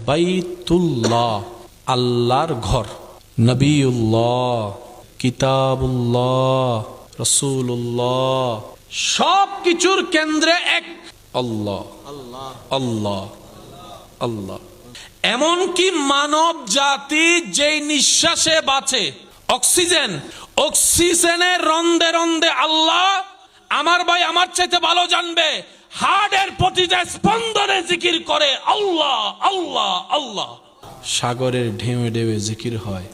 বাইতুল্লাহ আল্লাহর ঘর, নবিউল্লাহ, কিতাবুল্লাহ, রাসূলুল্লাহ, সব কিছুর কেন্দ্রে এক আল্লাহ। আল্লাহ আল্লাহ। এমনকি মানব জাতি যেই নিঃশ্বাসে বাঁচে, অক্সিজেনের রন্দে রন্দে আল্লাহ, আমার ভাই আমার চাইতে ভালো জানবে, হার্টের প্রতিটা স্পন্দনে জিকির করে আল্লাহ আল্লাহ আল্লাহ। সাগরের ঢেউয়ে ঢেউয়ে জিকির হয়।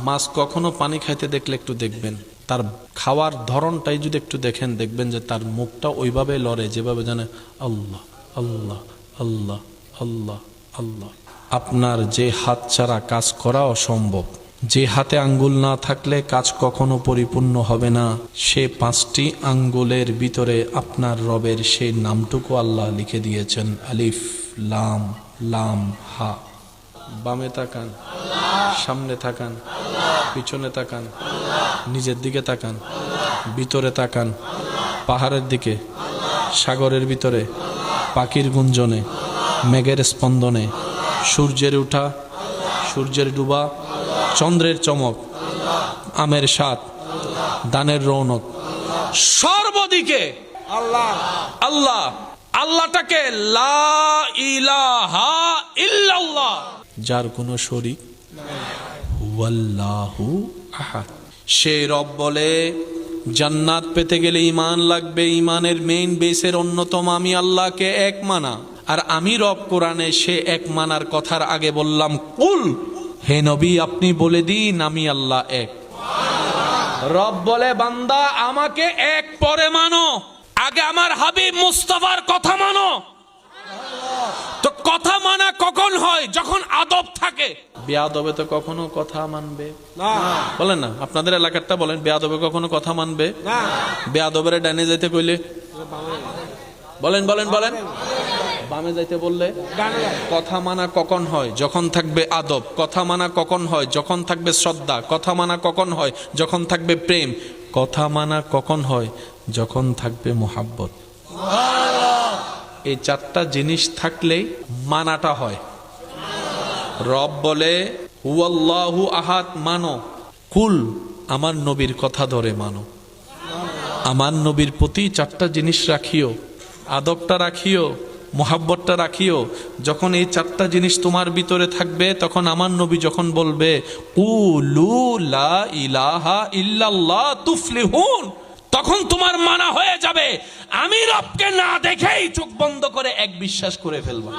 মাছ কখনো পানি খাইতে দেখলে একটু দেখবেন, তার খাওয়ার ধরনটাই যদি একটু দেখেন, দেখবেন যে তার মুখটা ওইভাবে লড়ে যেভাবে জানে আল্লাহ আল্লাহ আল্লাহ আল্লাহ আল্লাহ। আপনার যে হাত ছাড়া কাজ করা অসম্ভব, যে হাতে আঙ্গুল না থাকলে কাজ কখনো পরিপূর্ণ হবে না, সে 5টি আঙ্গুলের ভিতরে আপনার রবের সেই নামটুকু আল্লাহ লিখে দিয়েছেন, আলিফ লাম লাম হা। বামে তাকান, সামনে তাকান, পিছনে তাকান, নিজের দিকে তাকান, ভিতরে তাকান, পাহাড়ের দিকে, সাগরের ভিতরে, পাখির গুঞ্জনে, মেঘের স্পন্দনে, সূর্যের উঠা, সূর্যের ডুবা, চন্দ্রের চমক, আমের স্বাদ, দানের রৌনক, সর্বদিকে আল্লাহ আল্লাহ। আল্লাহটাকে লা ইলাহা ইল্লাল্লাহ, যার কোনো শরীক, হুয়াল্লাহু আহাদ। সে রব বলে জান্নাত পেতে গেলে ঈমান লাগবে, ঈমানের মেইন বেসের অন্যতম আমি আল্লাহকে এক মানা। আর আমি রব কোরআনে সে এক মানার কথার আগে বললাম, কুল, হে নবী আপনি বলে দিন আমি আল্লাহ এক। রব বলে বান্দা আমাকে এক পরে মানো, আগে আমার হাবিব মুস্তাফার কথা মানো। তো কথা মানা কখন হয়? যখন আদব থাকে। বেয়াদবে তো কখনো কথা মানবে না, বলেন না, আপনাদের এলাকারটা বলেন, বেয়াদবে কখনো কথা মানবে না? বেয়াদবের ডানে যাইতে কইলে বলেন বলেন বলেন, বামে যাইতে বললে কথা মানা কখন হয়? যখন থাকবে আদব। কথা মানা কখন হয়? যখন থাকবে শ্রদ্ধা। কথা মানা কখন হয়? যখন থাকবে প্রেম। কথা মানা কখন হয়? যখন থাকবে মোহাব্বত। এই 4টা জিনিস থাকলেই মানাটা হয়। রব বলে হুয়াল্লাহু আহাদ মানো, কুল আমার নবীর কথা ধরে মানো, আমার নবীর প্রতি 4টা জিনিস রাখিও, আদবটা রাখিও, মোহাব্বতটা রাখিও। যখন এই 4টা জিনিস তোমার ভিতরে থাকবে, তখন আমার নবী যখন বলবে কুলু লা ইলাহা ইল্লাল্লাহ তুফলিহুন, তখন তোমার মানা হয়ে যাবে। আমি রবকে না দেখেই চোখ বন্ধ করে এক বিশ্বাস করে ফেলবো।